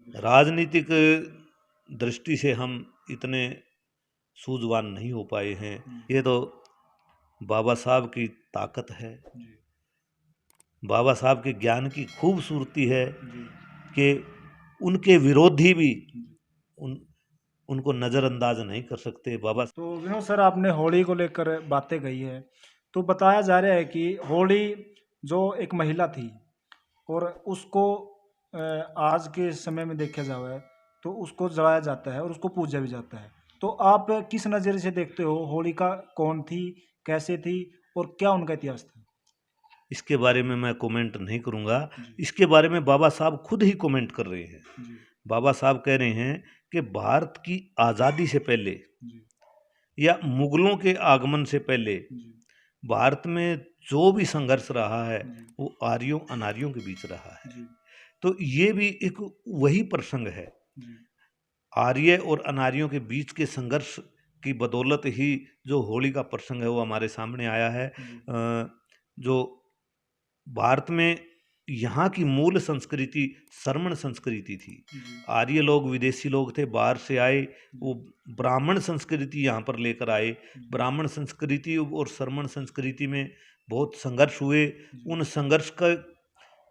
राजनीतिक दृष्टि से हम इतने सूझवान नहीं हो पाए हैं। ये तो बाबा साहब की ताकत है, बाबा साहब के ज्ञान की खूबसूरती है कि उनके विरोधी भी उनको नज़रअंदाज नहीं कर सकते। बाबा तो विनोद सर, आपने होली को लेकर बातें कही है, तो बताया जा रहा है कि होली जो एक महिला थी और उसको आज के समय में देखा जाए तो उसको जलाया जाता है और उसको पूजा भी जाता है। तो आप किस नज़रिए से देखते हो, होलिका कौन थी, कैसे थी और क्या उनका इतिहास था? इसके बारे में मैं कमेंट नहीं करूँगा। जी। इसके बारे में बाबा साहब खुद ही कमेंट कर रहे हैं। जी। बाबा साहब कह रहे हैं कि भारत की आज़ादी से पहले जी। या मुगलों के आगमन से पहले जी। भारत में जो भी संघर्ष रहा है जी। वो आर्यों अनार्यों के बीच रहा है। जी। तो ये भी एक वही प्रसंग है। जी। आर्य और अनार्यों के बीच के संघर्ष की बदौलत ही जो होली का प्रसंग है वो हमारे सामने आया है। जी। जो भारत में यहाँ की मूल संस्कृति श्रमण संस्कृति थी। जी। आर्य लोग विदेशी लोग थे, बाहर से आए, वो जी। ब्राह्मण संस्कृति यहाँ पर लेकर आए। जी। ब्राह्मण संस्कृति और श्रमण संस्कृति में बहुत संघर्ष हुए। जी। उन संघर्ष का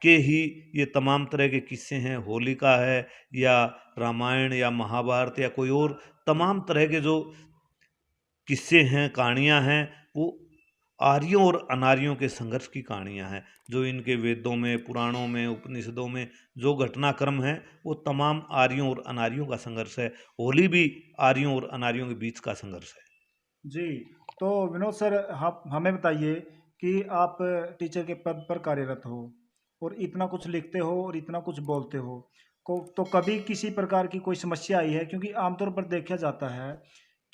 के ही ये तमाम तरह के किस्से हैं। होलिका है या रामायण या महाभारत या कोई और तमाम तरह के जो किस्से हैं, कहानियाँ हैं, वो आर्यों और अनार्यों के संघर्ष की कहानियाँ हैं। जो इनके वेदों में, पुराणों में, उपनिषदों में जो घटनाक्रम है वो तमाम आर्यों और अनार्यों का संघर्ष है। होली भी आर्यों और अनार्यों के बीच का संघर्ष है। जी। तो विनोद सर, आप हमें बताइए कि आप टीचर के पद पर कार्यरत हो और इतना कुछ लिखते हो और इतना कुछ बोलते हो को, तो कभी किसी प्रकार की कोई समस्या आई है? क्योंकि आमतौर पर देखा जाता है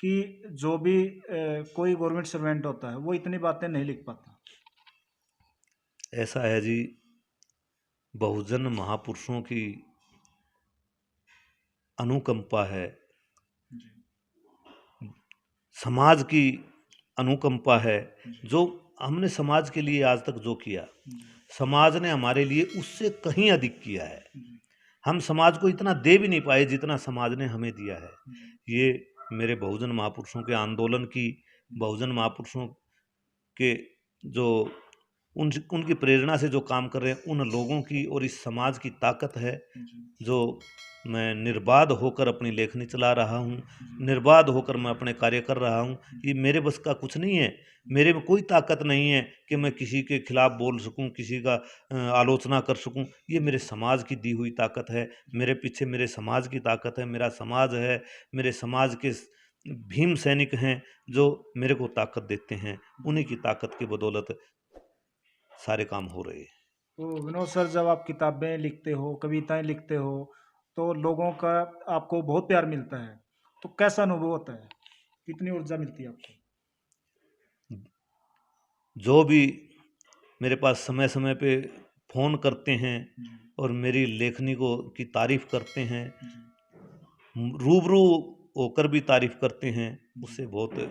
कि जो भी कोई गवर्नमेंट सर्वेंट होता है वो इतनी बातें नहीं लिख पाता। ऐसा है जी, बहुजन महापुरुषों की अनुकंपा है, जी। समाज की अनुकंपा है। जी। जो हमने समाज के लिए आज तक जो किया, जी। समाज ने हमारे लिए उससे कहीं अधिक किया है। जी। हम समाज को इतना दे भी नहीं पाए जितना समाज ने हमें दिया है। जी। ये मेरे बहुजन महापुरुषों के आंदोलन की, बहुजन महापुरुषों के जो उनकी प्रेरणा से जो काम कर रहे हैं उन लोगों की और इस समाज की ताकत है। जी। जो मैं निर्बाध होकर अपनी लेखनी चला रहा हूँ, जी। निर्बाध होकर मैं अपने कार्य कर रहा हूँ। ये मेरे बस का कुछ नहीं है। मेरे में कोई ताकत नहीं है कि मैं किसी के खिलाफ बोल सकूं, किसी का आलोचना कर सकूं। ये मेरे समाज की दी हुई ताकत है। मेरे पीछे मेरे समाज की ताकत है, मेरा समाज है। मेरे समाज के भीम सैनिक हैं जो मेरे को ताकत देते हैं। उन्हीं की ताकत की बदौलत सारे काम हो रहे हैं। तो विनोद सर, जब आप किताबें लिखते हो, कविताएं लिखते हो, तो लोगों का आपको बहुत प्यार मिलता है, तो कैसा अनुभव होता है? कितनी ऊर्जा मिलती है आपको? जो भी मेरे पास समय समय पे फ़ोन करते हैं जी। और मेरी लेखनी को की तारीफ़ करते हैं, जी। रूबरू होकर भी तारीफ़ करते हैं, जी। उससे बहुत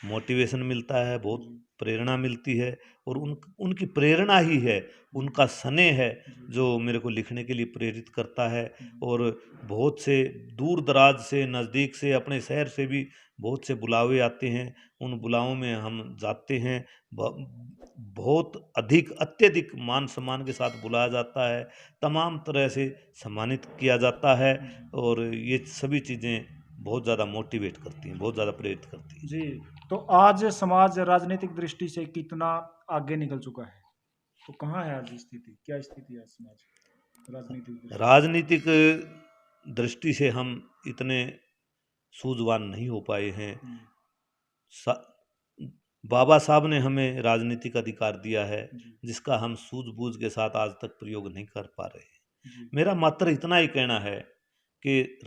मोटिवेशन मिलता है, बहुत जी। प्रेरणा मिलती है। और उनकी प्रेरणा ही है, जी। उनका स्नेह है जी। जो मेरे को लिखने के लिए प्रेरित करता है। जी। और बहुत से दूर दराज से, नज़दीक से, अपने शहर से भी बहुत से बुलावे आते हैं। उन बुलावों में हम जाते हैं। बहुत अधिक, अत्यधिक मान सम्मान के साथ बुलाया जाता है, तमाम तरह से सम्मानित किया जाता है। जी। और ये सभी चीज़ें बहुत ज़्यादा मोटिवेट करती हैं, बहुत ज़्यादा प्रेरित करती हैं। जी। तो आज समाज राजनीतिक दृष्टि से कितना आगे निकल चुका है? तो कहाँ है आज स्थिति? क्या स्थिति है समाज की राजनीतिक दृष्टि से? राजनीतिक दृष्टि से हम इतने सूझवान नहीं हो पाए हैं। जी। सा- बाबा साहब ने हमें राजनीतिक अधिकार दिया है जी। जिसका हम सूझबूझ के साथ आज तक प्रयोग नहीं कर पा रहे हैं। जी। मेरा मात्र इतना ही कहना है कि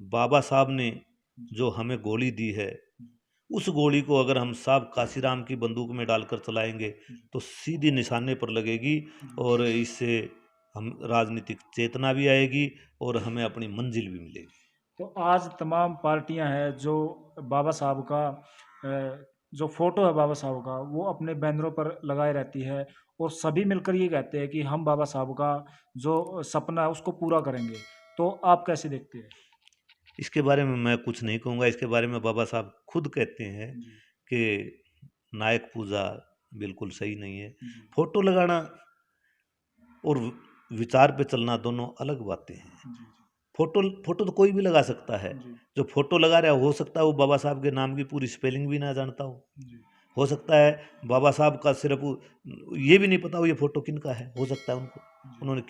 बाबा साहब ने जी। जो हमें गोली दी है, जी। उस गोली को अगर हम साहब काशीराम की बंदूक में डालकर चलाएंगे जी। तो सीधी निशाने पर लगेगी। जी। और इससे हम राजनीतिक चेतना भी आएगी और हमें अपनी मंजिल भी मिलेगी। तो आज तमाम पार्टियां हैं जो बाबा साहब का जो फोटो है बाबा साहब का वो अपने बैनरों पर लगाए रहती है और सभी मिलकर ये कहते हैं कि हम बाबा साहब का जो सपना है उसको पूरा करेंगे। तो आप कैसे देखते हैं? इसके बारे में मैं कुछ नहीं कहूँगा, इसके बारे में बाबा साहब खुद कहते हैं जी, कि नायक पूजा बिल्कुल सही नहीं है। जी, फोटो लगाना और विचार पे चलना दोनों अलग बातें हैं। जी, जी, फोटो फोटो तो कोई भी लगा सकता है। जी, जो फोटो लगा रहा है हो सकता है वो बाबा साहब के नाम की पूरी स्पेलिंग भी ना जानता जी, हो सकता है बाबा साहब का सिर्फ ये भी नहीं पता हो ये फोटो किनका है, हो सकता है उनको जी, उन्होंने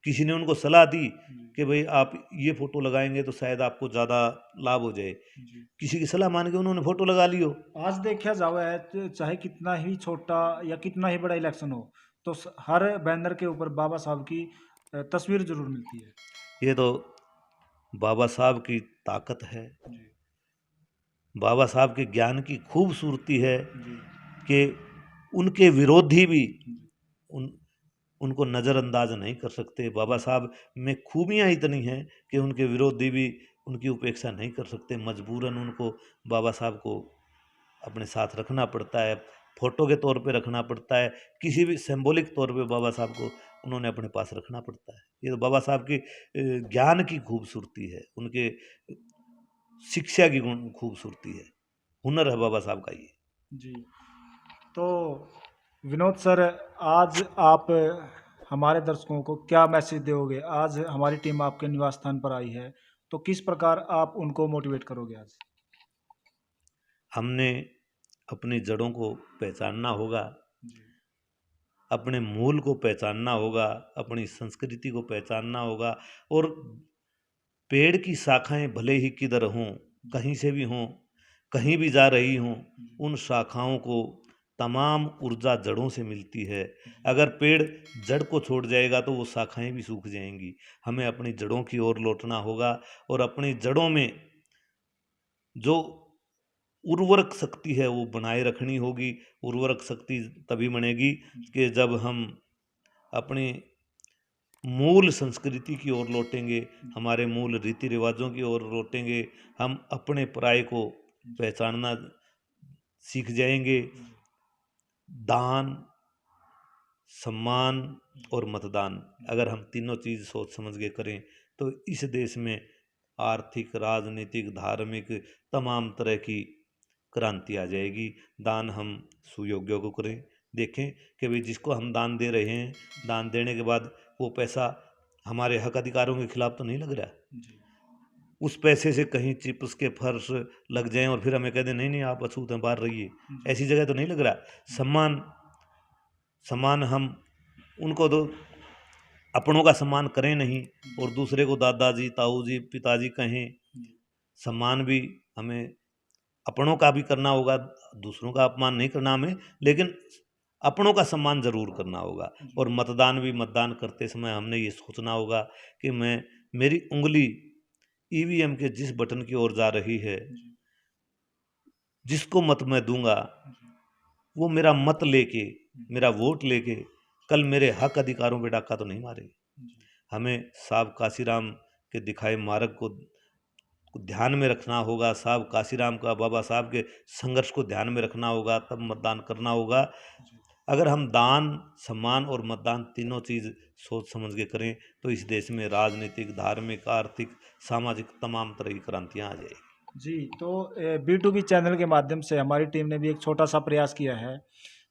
किसी ने उनको सलाह दी जी, कि भाई आप ये फोटो लगाएंगे तो शायद आपको ज़्यादा लाभ हो जाए, जी। किसी की सलाह मान के उन्होंने फोटो लगा ली हो। आज देखा जावे है तो चाहे कितना ही छोटा या कितना ही बड़ा इलेक्शन हो, तो हर बैनर के ऊपर बाबा साहब की तस्वीर जरूर मिलती है। ये तो बाबा साहब की ताकत है, जी, बाबा साहब के ज्ञान की खूबसूरती है जी, कि उनके विरोधी भी जी, उन उनको नज़रअंदाज नहीं कर सकते। बाबा साहब में खूबियाँ इतनी हैं कि उनके विरोधी भी उनकी उपेक्षा नहीं कर सकते। मजबूरन उनको बाबा साहब को अपने साथ रखना पड़ता है, फ़ोटो के तौर पे रखना पड़ता है, किसी भी सिंबॉलिक तौर पे बाबा साहब को उन्होंने अपने पास रखना पड़ता है। ये तो बाबा साहब की ज्ञान की खूबसूरती है, उनके शिक्षा की गुण खूबसूरती है, हुनर है बाबा साहब का ये। जी। तो विनोद सर, आज आप हमारे दर्शकों को क्या मैसेज दोगे? आज हमारी टीम आपके निवास स्थान पर आई है, तो किस प्रकार आप उनको मोटिवेट करोगे आज? हमने अपनी जड़ों को पहचानना होगा, जी, अपने मूल को पहचानना होगा, अपनी संस्कृति को पहचानना होगा और पेड़ की शाखाएँ भले ही किधर हों, कहीं से भी हों, कहीं भी जा रही हों, जी, उन शाखाओं को तमाम ऊर्जा जड़ों से मिलती है। जी, अगर पेड़ जड़ को छोड़ जाएगा तो वो शाखाएँ भी सूख जाएँगी। हमें अपनी जड़ों की ओर लौटना होगा और अपनी जड़ों में जो उर्वरक शक्ति है वो बनाए रखनी होगी। उर्वरक शक्ति तभी बनेगी जी, कि जब हम अपनी मूल संस्कृति की ओर लौटेंगे, जी, हमारे मूल रीति रिवाजों की ओर लौटेंगे, हम अपने पराये को जी, पहचानना सीख जाएंगे। जी, दान, सम्मान और मतदान, अगर हम तीनों चीज़ सोच समझ के करें तो इस देश में आर्थिक, राजनीतिक, धार्मिक तमाम तरह की क्रांति आ जाएगी। दान हम सुयोग्यों को करें। देखें कि भाई जिसको हम दान दे रहे हैं, दान देने के बाद वो पैसा हमारे हक अधिकारों के खिलाफ तो नहीं लग रहा। जी, उस पैसे से कहीं चिप्स के फर्श लग जाएं और फिर हमें कह दें नहीं नहीं आप अछूत हैं बाहर रहिए, जी, ऐसी जगह तो नहीं लग रहा। सम्मान, सम्मान हम उनको तो अपनों का सम्मान करें नहीं और दूसरे को दादाजी, ताऊजी, पिताजी कहें। जी, सम्मान भी हमें अपनों का भी करना होगा, दूसरों का अपमान नहीं करना हमें, लेकिन अपनों का सम्मान ज़रूर करना होगा। जी, और मतदान भी, मतदान करते समय हमने ये सोचना होगा कि मैं मेरी उंगली ईवीएम के जिस बटन की ओर जा रही है, जी, जिसको मत मैं दूंगा, जी, वो मेरा मत लेके, जी, मेरा वोट लेके कल मेरे हक अधिकारों पे डाका तो नहीं मारेगा। जी, हमें साहब काशीराम के दिखाए मार्ग को ध्यान में रखना होगा, साहब काशीराम का, बाबा साहब के संघर्ष को ध्यान में रखना होगा, तब मतदान करना होगा। जी, अगर हम दान, सम्मान और मतदान तीनों चीज़ सोच समझ के करें तो इस देश में राजनीतिक, धार्मिक, आर्थिक, सामाजिक तमाम तरह की क्रांतियाँ आ जाएगी। जी। तो B2B चैनल के माध्यम से हमारी टीम ने भी एक छोटा सा प्रयास किया है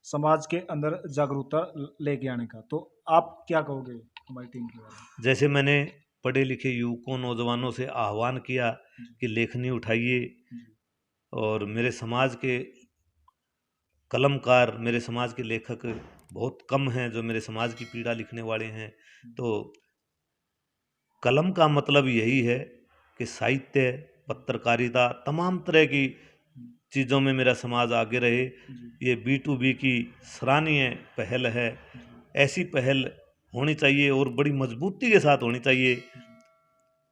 समाज के अंदर जागरूकता लेके आने का। तो आप क्या कहोगे हमारी टीम के बारे में? जैसे मैंने पढ़े लिखे युवकों, नौजवानों से आह्वान किया जी, कि लेखनी उठाइए जी, और मेरे समाज के कलमकार, मेरे समाज के लेखक बहुत कम हैं जो मेरे समाज की पीड़ा लिखने वाले हैं। तो कलम का मतलब यही है कि साहित्य, पत्रकारिता, तमाम तरह की चीज़ों में मेरा समाज आगे रहे। जी, ये B2B की सराहनीय पहल है। जी, ऐसी पहल होनी चाहिए और बड़ी मजबूती के साथ होनी चाहिए जी,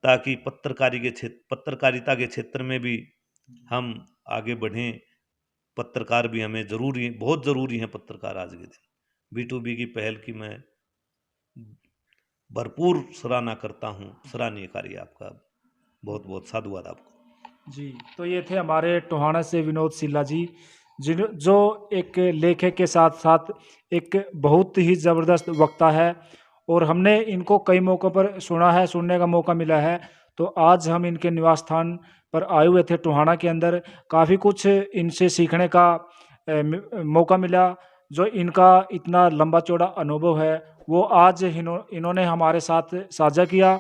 ताकि पत्रकारिता के क्षेत्र में भी जी, हम आगे बढ़ें। पत्रकार भी हमें ज़रूरी, बहुत ज़रूरी हैं पत्रकार आज के दिन। B2B की पहल की मैं भरपूर सराहना करता हूँ। सराहनीय कार्य आपका। बहुत बहुत साधुवाद आपको। जी। तो ये थे हमारे टोहाना से विनोद सिल्ला जी, जो एक लेखक के साथ साथ एक बहुत ही ज़बरदस्त वक्ता है और हमने इनको कई मौक़ों पर सुना है, सुनने का मौका मिला है। तो आज हम इनके निवास स्थान पर आए हुए थे टोहाना के अंदर, काफ़ी कुछ इनसे सीखने का मौका मिला। जो इनका इतना लंबा चौड़ा अनुभव है, वो आज इन्होंने हमारे साथ साझा किया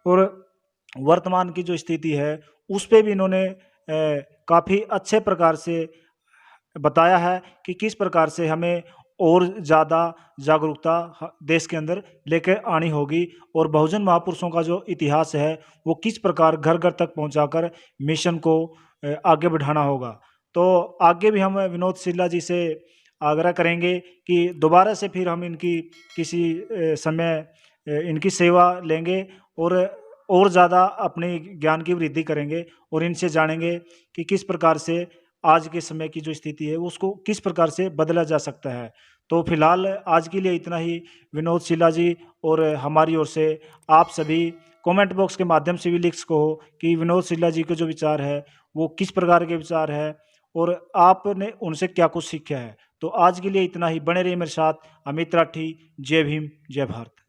और वर्तमान की जो स्थिति है, उस पे भी इन्होंने काफ़ी अच्छे प्रकार से बताया है कि किस प्रकार से हमें और ज़्यादा जागरूकता देश के अंदर लेकर आनी होगी और बहुजन महापुरुषों का जो इतिहास है, वो किस प्रकार घर घर तक पहुंचाकर मिशन को आगे बढ़ाना होगा। तो आगे भी हम विनोद सिल्ला जी से आग्रह करेंगे कि दोबारा से फिर हम इनकी किसी समय इनकी सेवा लेंगे और ज़्यादा अपने ज्ञान की वृद्धि करेंगे और इनसे जानेंगे कि किस प्रकार से आज के समय की जो स्थिति है उसको किस प्रकार से बदला जा सकता है। तो फिलहाल आज के लिए इतना ही। विनोद सिल्ला जी और हमारी ओर से आप सभी कमेंट बॉक्स के माध्यम से भी लिख सको कि विनोद सिल्ला जी के जो विचार है वो किस प्रकार के विचार है और आपने उनसे क्या कुछ सीखा है। तो आज के लिए इतना ही। बने रहिए मेरे साथ। अमित राठी। जय भीम, जय भारत।